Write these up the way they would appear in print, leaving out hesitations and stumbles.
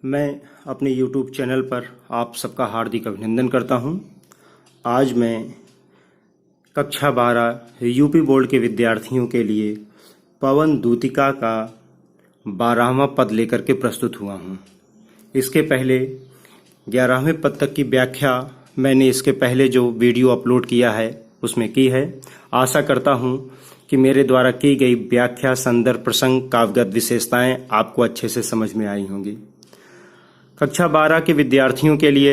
मैं अपने YouTube channel पर आप सबका हार्दिक अभिनंदन करता हूं। आज मैं कक्षा 12 यूपी बोर्ड के विद्यार्थियों के लिए पवन दूतिका का 12वां पद लेकर के प्रस्तुत हुआ हूं। इसके पहले 11वें पद तक की व्याख्या मैंने इसके पहले जो वीडियो अपलोड किया है उसमें की है। आशा करता हूं कि मेरे द्वारा की गई व्याख्या, संदर्भ, प्रसंग, काव्यगत विशेषताएं आपको अच्छे से समझ में आई होंगी। कक्षा 12 के विद्यार्थियों के लिए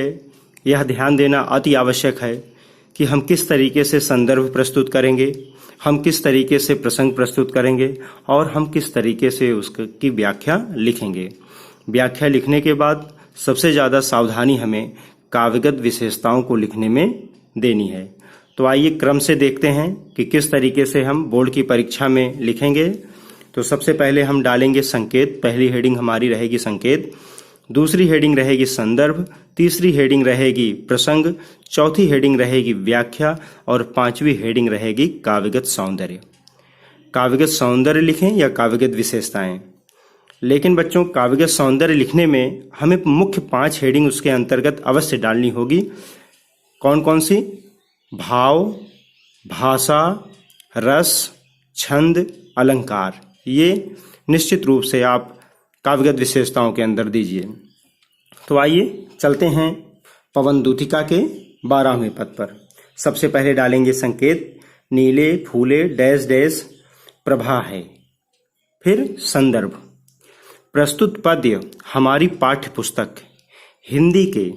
यह ध्यान देना अति आवश्यक है कि हम किस तरीके से संदर्भ प्रस्तुत करेंगे, हम किस तरीके से प्रसंग प्रस्तुत करेंगे और हम किस तरीके से उसकी व्याख्या लिखेंगे। व्याख्या लिखने के बाद सबसे ज़्यादा सावधानी हमें काव्यगत विशेषताओं को लिखने में देनी है। तो आइए क्रम से देखते हैं कि किस तरीके से हम बोर्ड की परीक्षा में लिखेंगे। तो सबसे पहले हम डालेंगे संकेत। पहली हेडिंग हमारी रहेगी संकेत, दूसरी हेडिंग रहेगी संदर्भ, तीसरी हेडिंग रहेगी प्रसंग, चौथी हेडिंग रहेगी व्याख्या और पांचवी हेडिंग रहेगी काव्यगत सौंदर्य। काव्यगत सौंदर्य लिखें या काव्यगत विशेषताएं। लेकिन बच्चों, काव्यगत सौंदर्य लिखने में हमें मुख्य 5 हेडिंग उसके अंतर्गत अवश्य डालनी होगी। कौन कौन सी? भाव, भाषा, रस, छंद, अलंकार। ये निश्चित रूप से आप काव्यगत विशेषताओं के अंदर दीजिए। तो आइए चलते हैं पवन दूतिका के 12वें पद पर। सबसे पहले डालेंगे संकेत, नीले फूले डैश डैश प्रभा है। फिर संदर्भ। प्रस्तुत पद्य हमारी पाठ्य पुस्तक हिंदी के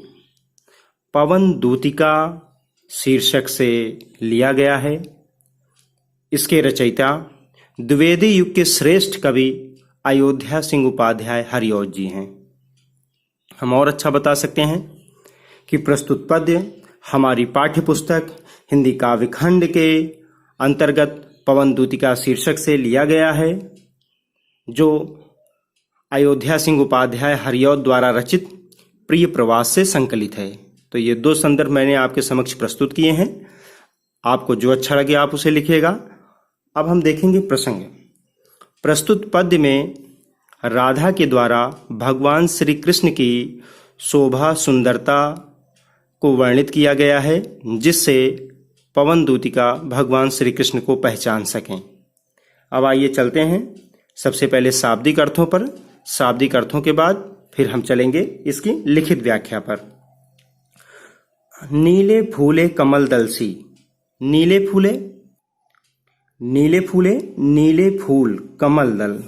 पवन दूतिका शीर्षक से लिया गया है। इसके रचयिता द्विवेदी युग के श्रेष्ठ कवि अयोध्या सिंह उपाध्याय हरिऔध जी हैं। हम और अच्छा बता सकते हैं कि प्रस्तुत पद्य हमारी पाठ्य पुस्तक हिंदी काव्यखंड के अंतर्गत पवन दूतिका शीर्षक से लिया गया है, जो अयोध्या सिंह उपाध्याय हरिऔध द्वारा रचित प्रिय प्रवास से संकलित है। तो ये 2 संदर्भ मैंने आपके समक्ष प्रस्तुत किए हैं। आपको जो अच्छा लगे आप उसे लिखिएगा। अब हम देखेंगे प्रसंग। प्रस्तुत पद्य में राधा के द्वारा भगवान श्री कृष्ण की शोभा सुंदरता को वर्णित किया गया है, जिससे पवन दूतिका भगवान श्री कृष्ण को पहचान सकें। अब आइए चलते हैं सबसे पहले शाब्दिक अर्थों पर। शाब्दिक अर्थों के बाद फिर हम चलेंगे इसकी लिखित व्याख्या पर। नीले फूले कमल दल सी। नीले फूले, नीले फूले, नीले फूल, कमल दल।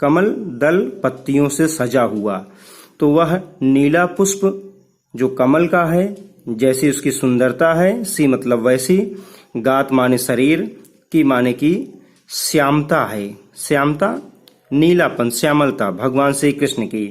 कमल दल पत्तियों से सजा हुआ, तो वह नीला पुष्प जो कमल का है, जैसी उसकी सुंदरता है, सी मतलब वैसी, गात माने शरीर, की माने की श्यामता है। श्यामता, नीलापन, श्यामलता भगवान श्री कृष्ण की।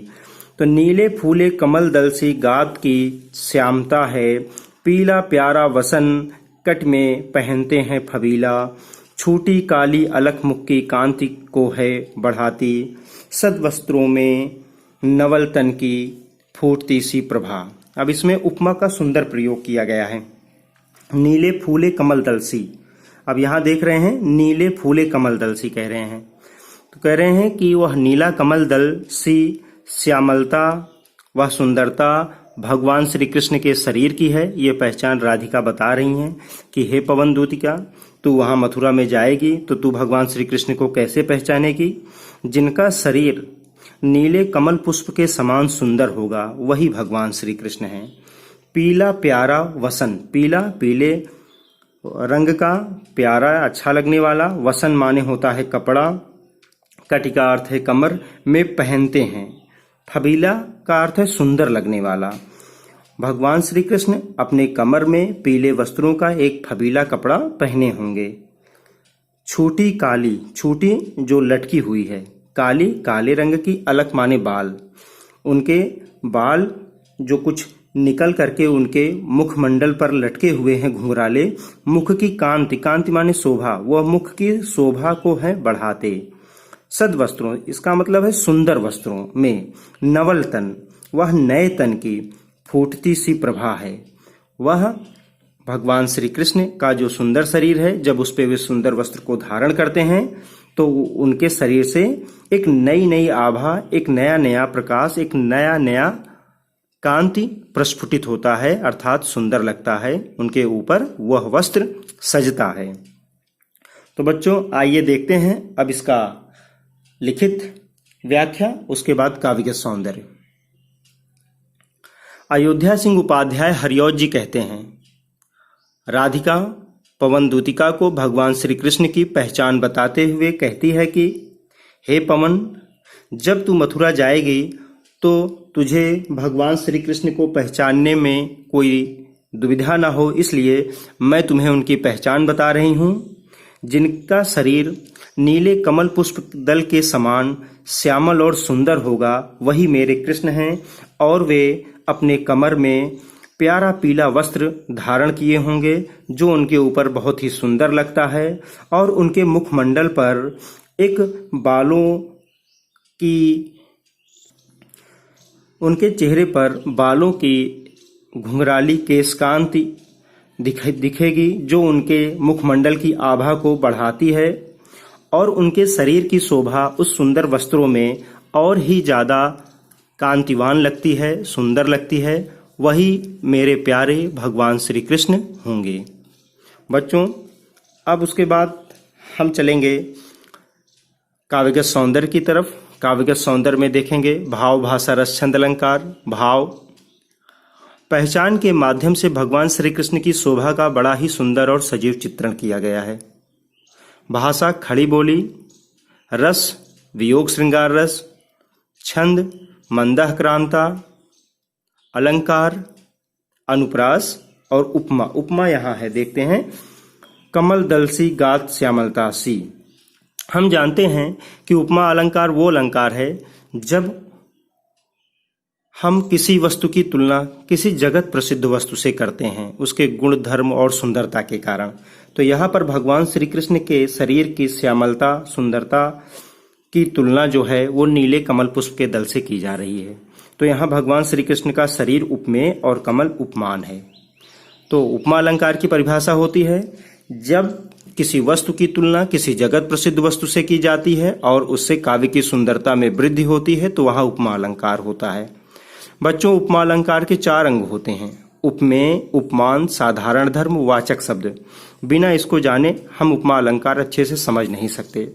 तो नीले फूले कमल दल सी गात की श्यामता है। पीला प्यारा वसन कट में पहनते हैं फबीला। छूटी काली अलख मुख की कांति को है बढ़ाती। सद वस्त्रों में नवल तन की फूटती सी प्रभा। अब इसमें उपमा का सुंदर प्रयोग किया गया है। नीले फूले कमल दल सी। अब यहाँ देख रहे हैं नीले फूले कमल दल सी कह रहे हैं, तो कह रहे हैं कि वह नीला कमल दल सी श्यामलता, वह सुंदरता भगवान श्री कृष्ण के शरीर की है। ये पहचान राधिका बता रही हैं कि हे पवन दूतिका, तू वहां मथुरा में जाएगी तो तू भगवान श्री कृष्ण को कैसे पहचानेगी? जिनका शरीर नीले कमल पुष्प के समान सुंदर होगा, वही भगवान श्री कृष्ण हैं। पीला प्यारा वसन, पीला पीले रंग का, प्यारा अच्छा लगने वाला, वसन माने होता है कपड़ा, कटि का अर्थ है कमर में पहनते हैं, फबीला का अर्थ है सुंदर लगने वाला। भगवान श्री कृष्ण अपने कमर में पीले वस्त्रों का एक फबीला कपड़ा पहने होंगे। छूटी काली, छूटी जो लटकी हुई है, काली काले रंग की, अलख माने बाल, उनके बाल जो कुछ निकल करके उनके मुखमंडल पर लटके हुए हैं घुंघराले। मुख की कांति, कांति माने शोभा, वह मुख की शोभा को है बढ़ाते। सद वस्त्रों, इसका मतलब है सुंदर वस्त्रों में। नवल तन, वह नए तन की फूटती सी प्रभा है। वह भगवान श्री कृष्ण का जो सुंदर शरीर है, जब उस पे वे सुंदर वस्त्र को धारण करते हैं तो उनके शरीर से एक नई नई आभा, एक नया नया प्रकाश, एक नया नया कांति प्रस्फुटित होता है, अर्थात सुंदर लगता है। उनके ऊपर वह वस्त्र सजता है। तो बच्चों आइए देखते हैं अब इसका लिखित व्याख्या, उसके बाद काव्य सौंदर्य। अयोध्या सिंह उपाध्याय हरिऔध जी कहते हैं, राधिका पवन दूतिका को भगवान श्री कृष्ण की पहचान बताते हुए कहती है कि हे पवन, जब तू मथुरा जाएगी तो तुझे भगवान श्री कृष्ण को पहचानने में कोई दुविधा न हो, इसलिए मैं तुम्हें उनकी पहचान बता रही हूँ। जिनका शरीर नीले कमल पुष्प दल के समान श्यामल और सुंदर होगा, वही मेरे कृष्ण हैं, और वे अपने कमर में प्यारा पीला वस्त्र धारण किए होंगे जो उनके ऊपर बहुत ही सुंदर लगता है, और उनके मुखमंडल पर एक उनके चेहरे पर बालों की घुंघराली केशकांति दिखेगी जो उनके मुखमंडल की आभा को बढ़ाती है, और उनके शरीर की शोभा उस सुंदर वस्त्रों में और ही ज़्यादा कांतिवान लगती है, सुंदर लगती है। वही मेरे प्यारे भगवान श्री कृष्ण होंगे। बच्चों अब उसके बाद हम चलेंगे काव्यगत सौंदर्य की तरफ। काव्यगत सौंदर्य में देखेंगे भाव, भाषा, रस, छंद, अलंकार। भाव, पहचान के माध्यम से भगवान श्री कृष्ण की शोभा का बड़ा ही सुंदर और सजीव चित्रण किया गया है। भाषा, खड़ी बोली। रस, वियोग श्रृंगार रस। छंद, मंदह क्रांता। अलंकार, अनुप्रास और उपमा। उपमा यहाँ है, देखते हैं, कमल दल सी गात श्यामलता सी। हम जानते हैं कि उपमा अलंकार वो अलंकार है जब हम किसी वस्तु की तुलना किसी जगत प्रसिद्ध वस्तु से करते हैं उसके गुण, धर्म और सुंदरता के कारण। तो यहाँ पर भगवान श्री कृष्ण के शरीर की श्यामलता, सुंदरता की तुलना जो है वो नीले कमल पुष्प के दल से की जा रही है। तो यहाँ भगवान श्री कृष्ण का शरीर उपमेय और कमल उपमान है। तो उपमा अलंकार की परिभाषा होती है जब किसी वस्तु की तुलना किसी जगत प्रसिद्ध वस्तु से की जाती है और उससे काव्य की सुंदरता में वृद्धि होती है, तो वहाँ उपमा अलंकार होता है। बच्चों उपमा अलंकार के 4 अंग होते हैं: उपमेय, उपमान, साधारण धर्म, वाचक शब्द। बिना इसको जाने हम उपमा अलंकार अच्छे से समझ नहीं सकते।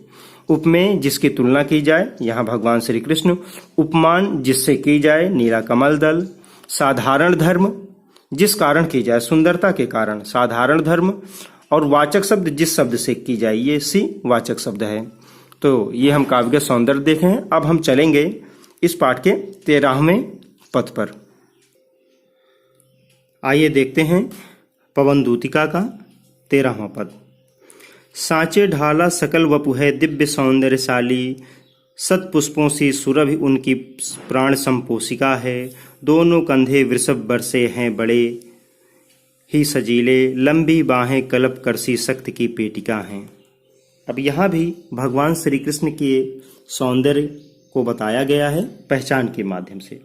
उपमेय जिसकी तुलना की जाए, यहाँ भगवान श्री कृष्ण। उपमान जिससे की जाए, नीला कमल दल। साधारण धर्म जिस कारण की जाए, सुंदरता के कारण, साधारण धर्म। और वाचक शब्द जिस शब्द से की जाए, ये सी वाचक शब्द है। तो ये हम काव्य सौंदर्य देखे हैं। अब हम चलेंगे इस पाठ के 13वें पद पर। आइए देखते हैं पवन दूतिका का 13वां पद। सांचे ढाला सकल वपु है दिव्य सौंदर्यशाली, सत पुष्पों सी सुरभि उनकी प्राण संपोषिका है। दोनों कंधे वृषभ बरसे हैं बड़े ही सजीले, लंबी बाहें कल्प करसी शक्ति की पेटिका हैं। अब यहाँ भी भगवान श्री कृष्ण के सौंदर्य को बताया गया है पहचान के माध्यम से।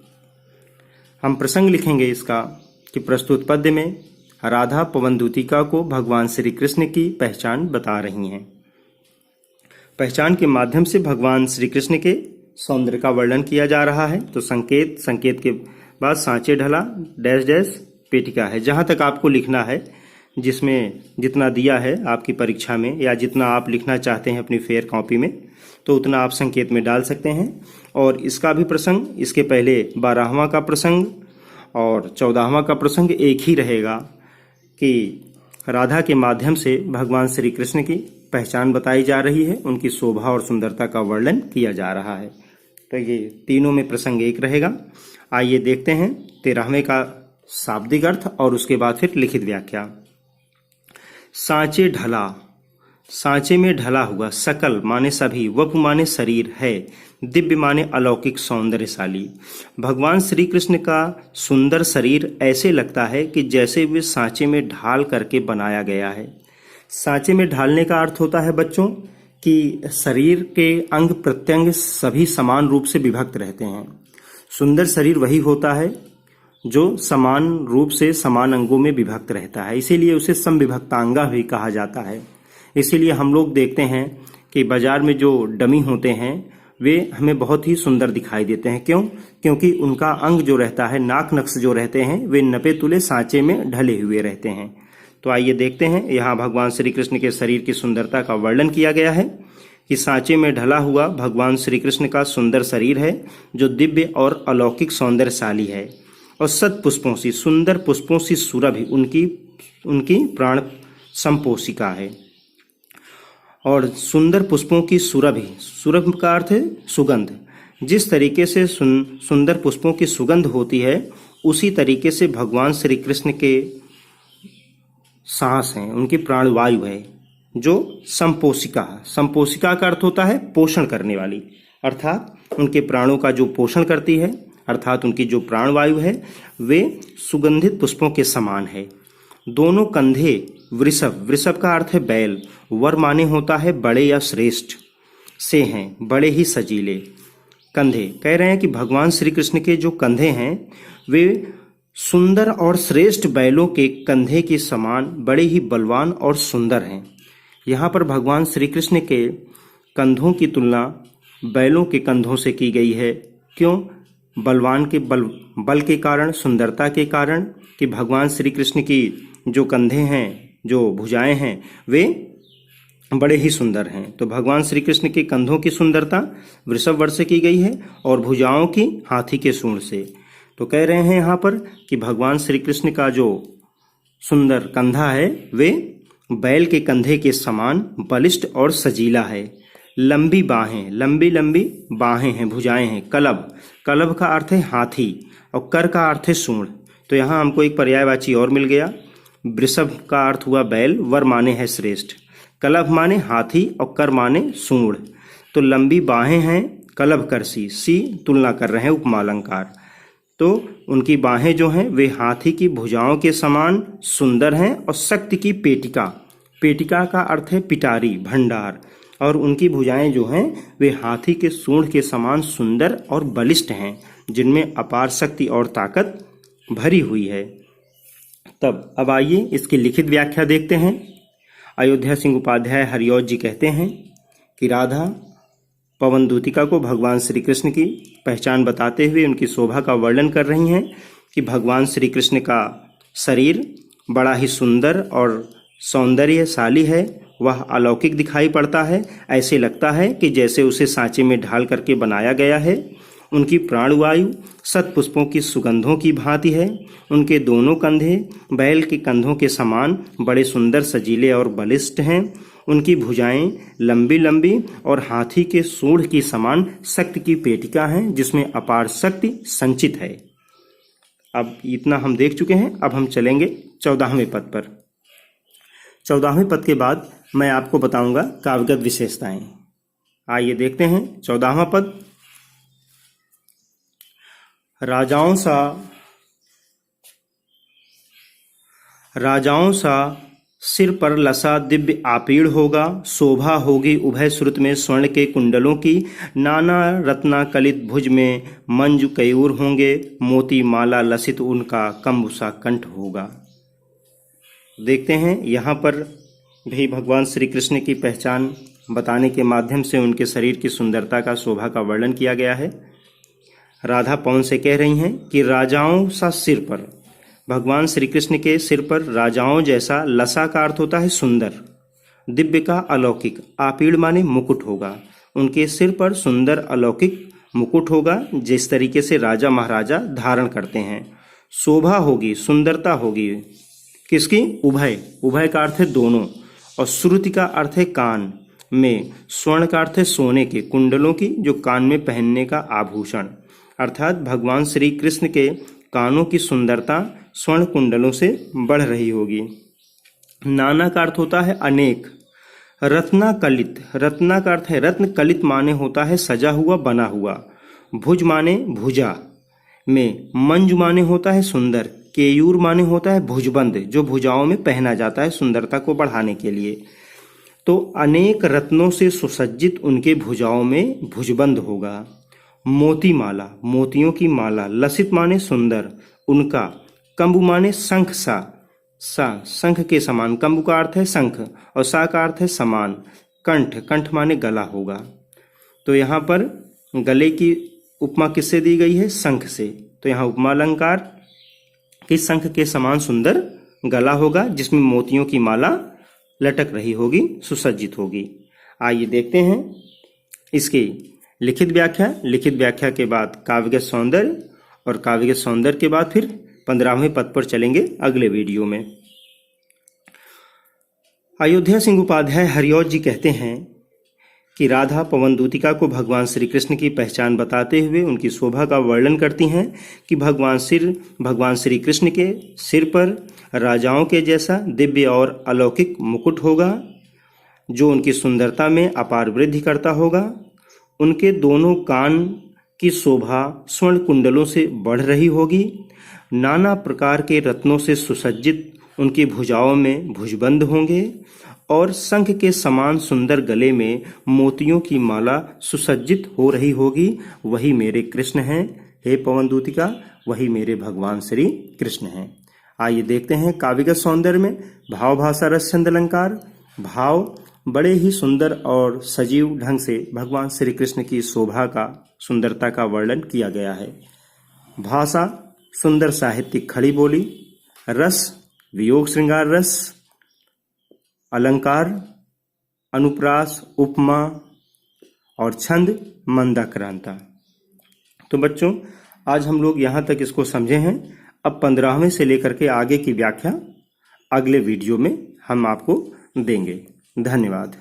हम प्रसंग लिखेंगे इसका कि प्रस्तुत पद्य में राधा पवन दूतिका को भगवान श्री कृष्ण की पहचान बता रही हैं। पहचान के माध्यम से भगवान श्री कृष्ण के सौंदर्य का वर्णन किया जा रहा है। तो संकेत के बाद सांचे ढला डैश डैश पेटिका है। जहाँ तक आपको लिखना है, जिसमें जितना दिया है आपकी परीक्षा में या जितना आप लिखना चाहते हैं अपनी फेयर कॉपी में, तो उतना आप संकेत में डाल सकते हैं। और इसका भी प्रसंग, इसके पहले 12वां का प्रसंग और 14वां का प्रसंग एक ही रहेगा कि राधा के माध्यम से भगवान श्री कृष्ण की पहचान बताई जा रही है, उनकी शोभा और सुंदरता का वर्णन किया जा रहा है। तो ये तीनों में प्रसंग एक रहेगा। आइए देखते हैं 13वें का शाब्दिक अर्थ और उसके बाद फिर लिखित व्याख्या। सांचे ढला, सांचे में ढला हुआ, सकल माने सभी, वपु माने शरीर है, दिव्य माने अलौकिक सौंदर्यशाली। भगवान श्री कृष्ण का सुंदर शरीर ऐसे लगता है कि जैसे वे सांचे में ढाल करके बनाया गया है। सांचे में ढालने का अर्थ होता है बच्चों कि शरीर के अंग प्रत्यंग सभी समान रूप से विभक्त रहते हैं। सुंदर शरीर वही होता है जो समान रूप से समान अंगों में विभक्त रहता है, इसीलिए उसे समविभक्तांगा भी कहा जाता है। इसीलिए हम लोग देखते हैं कि बाजार में जो डमी होते हैं वे हमें बहुत ही सुंदर दिखाई देते हैं। क्यों? क्योंकि उनका अंग जो रहता है, नाक नक्श जो रहते हैं, वे नपे तुले सांचे में ढले हुए रहते हैं। तो आइए देखते हैं, यहाँ भगवान श्री कृष्ण के शरीर की सुंदरता का वर्णन किया गया है कि सांचे में ढला हुआ भगवान श्री कृष्ण का सुंदर शरीर है जो दिव्य और अलौकिक सौंदर्यशाली है, और शत पुष्पों सी, सुंदर पुष्पों सी सुरभि उनकी प्राण संपोषिका है। और सुंदर पुष्पों की सुरभि, सुरभि का अर्थ है सुगंध। जिस तरीके से सुंदर पुष्पों की सुगंध होती है, उसी तरीके से भगवान श्री कृष्ण के सांस हैं, उनकी प्राणवायु है जो संपोषिका। संपोषिका का अर्थ होता है पोषण करने वाली, अर्थात उनके प्राणों का जो पोषण करती है, अर्थात उनकी जो प्राणवायु है वे सुगंधित पुष्पों के समान है। दोनों कंधे वृषभ, वृषभ का अर्थ है बैल, वर माने होता है बड़े या श्रेष्ठ से हैं, बड़े ही सजीले कंधे। कह रहे हैं कि भगवान श्री कृष्ण के जो कंधे हैं वे सुंदर और श्रेष्ठ बैलों के कंधे के समान बड़े ही बलवान और सुंदर हैं। यहाँ पर भगवान श्री कृष्ण के कंधों की तुलना बैलों के कंधों से की गई है। क्यों? बलवान के बल के कारण, सुंदरता के कारण, कि भगवान श्री कृष्ण की जो कंधे हैं, जो भुजाएं हैं, वे बड़े ही सुंदर हैं। तो भगवान श्री कृष्ण के कंधों की सुंदरता वृषभ वर से की गई है और भुजाओं की हाथी के सूंड से। तो कह रहे हैं यहाँ पर कि भगवान श्री कृष्ण का जो सुंदर कंधा है वे बैल के कंधे के समान बलिष्ठ और सजीला है। लंबी बाहें, लंबी लंबी बाहें हैं, भुजाएं हैं। कलभ, कलभ का अर्थ है हाथी और कर का अर्थ है सूंड। तो यहाँ हमको एक पर्यायवाची और मिल गया। वृषभ का अर्थ हुआ बैल, वर माने है श्रेष्ठ, कलभ माने हाथी और कर माने सूंड। तो लंबी बाहें हैं, कलभ कर सी तुलना कर रहे हैं उपमा अलंकार। तो उनकी बाहें जो हैं वे हाथी की भुजाओं के समान सुंदर हैं। और शक्ति की पेटिका, पेटिका का अर्थ है पिटारी, भंडार, और उनकी भुजाएं जो हैं वे हाथी के सूंड के समान सुंदर और बलिष्ठ हैं, जिनमें अपार शक्ति और ताकत भरी हुई है। तब अब आइए इसकी लिखित व्याख्या देखते हैं। अयोध्या सिंह उपाध्याय हरिऔध जी कहते हैं कि राधा पवन दूतिका को भगवान श्री कृष्ण की पहचान बताते हुए उनकी शोभा का वर्णन कर रही हैं कि भगवान श्री कृष्ण का शरीर बड़ा ही सुंदर और सौंदर्यशाली है, वह अलौकिक दिखाई पड़ता है। ऐसे लगता है कि जैसे उसे सांचे में ढाल करके बनाया गया है। उनकी प्राणवायु शत पुष्पों की सुगंधों की भांति है। उनके दोनों कंधे बैल के कंधों के समान बड़े सुंदर, सजीले और बलिष्ठ हैं। उनकी भुजाएं लंबी लंबी और हाथी के सूंड की समान शक्ति की पेटिका हैं, जिसमें अपार शक्ति संचित है। अब इतना हम देख चुके हैं। अब हम चलेंगे 14वें पद पर। 14वें पद के बाद मैं आपको बताऊंगा काव्यगत विशेषताएं। आइए देखते हैं 14वां पद। राजाओं सा सिर पर लसा दिव्य आपीड़ होगा, शोभा होगी उभय श्रुत में स्वर्ण के कुंडलों की, नाना रत्ना कलित भुज में मंजु कयूर होंगे, मोती माला लसित उनका कंबुसा कंठ होगा। देखते हैं यहाँ पर भी भगवान श्री कृष्ण की पहचान बताने के माध्यम से उनके शरीर की सुंदरता का, शोभा का वर्णन किया गया है। राधा पवन से कह रही हैं कि राजाओं सा सिर पर, भगवान श्री कृष्ण के सिर पर राजाओं जैसा, लसा का अर्थ होता है सुंदर, दिव्य का अलौकिक, आपीड़ माने मुकुट होगा। उनके सिर पर सुंदर अलौकिक मुकुट होगा, जिस तरीके से राजा महाराजा धारण करते हैं। शोभा होगी, सुंदरता होगी, किसकी? उभय, उभय का अर्थ है दोनों, और श्रुति का अर्थ है कान में, स्वर्ण का अर्थ है सोने के, कुंडलों की, जो कान में पहनने का आभूषण, अर्थात भगवान श्री कृष्ण के कानों की सुंदरता स्वर्ण कुंडलों से बढ़ रही होगी। नाना का अर्थ होता है अनेक। रत्ना कलित, रत्ना का अर्थ है रत्न, कलित माने होता है सजा हुआ, बना हुआ। भुज माने भुजा में, मंजु माने होता है सुंदर, केयूर माने होता है भुजबंद, जो भुजाओं में पहना जाता है सुंदरता को बढ़ाने के लिए। तो अनेक रत्नों से सुसज्जित उनके भुजाओं में भुजबंद होगा। मोती माला, मोतियों की माला, लसित माने सुंदर, उनका, कंबु माने शंख सा, शंख के समान, कंबु का अर्थ है शंख और सा का अर्थ है समान, कंठ, कंठ माने गला होगा। तो यहाँ पर गले की उपमा किससे दी गई है? शंख से। तो यहाँ उपमा अलंकार कि शंख के समान सुंदर गला होगा जिसमें मोतियों की माला लटक रही होगी, सुसज्जित होगी। आइए देखते हैं इसकी लिखित व्याख्या। लिखित व्याख्या के बाद काव्यगत सौंदर्य, और काव्यगत सौंदर्य के बाद फिर 15वें पद पर चलेंगे अगले वीडियो में। अयोध्या सिंह उपाध्याय हरिऔध जी कहते हैं कि राधा पवन दूतिका को भगवान श्री कृष्ण की पहचान बताते हुए उनकी शोभा का वर्णन करती हैं कि भगवान श्री कृष्ण के सिर पर राजाओं के जैसा दिव्य और अलौकिक मुकुट होगा जो उनकी सुंदरता में अपार वृद्धि करता होगा। उनके दोनों कान की शोभा स्वर्ण कुंडलों से बढ़ रही होगी। नाना प्रकार के रत्नों से सुसज्जित उनकी भुजाओं में भुजबंद होंगे और शंख के समान सुंदर गले में मोतियों की माला सुसज्जित हो रही होगी। वही मेरे कृष्ण हैं, हे पवन दूतिका, वही मेरे भगवान श्री कृष्ण हैं। आइए देखते हैं काव्यगत सौंदर्य में भाव, भाषा, रस, छंद, अलंकार। भाव बड़े ही सुंदर और सजीव ढंग से भगवान श्री कृष्ण की शोभा का, सुंदरता का वर्णन किया गया है। भाषा सुंदर साहित्यिक खड़ी बोली। रस वियोग श्रृंगार रस। अलंकार अनुप्रास, उपमा, और छंद मंदाक्रांता। तो बच्चों आज हम लोग यहाँ तक इसको समझे हैं। अब 15वें से लेकर के आगे की व्याख्या अगले वीडियो में हम आपको देंगे। धन्यवाद।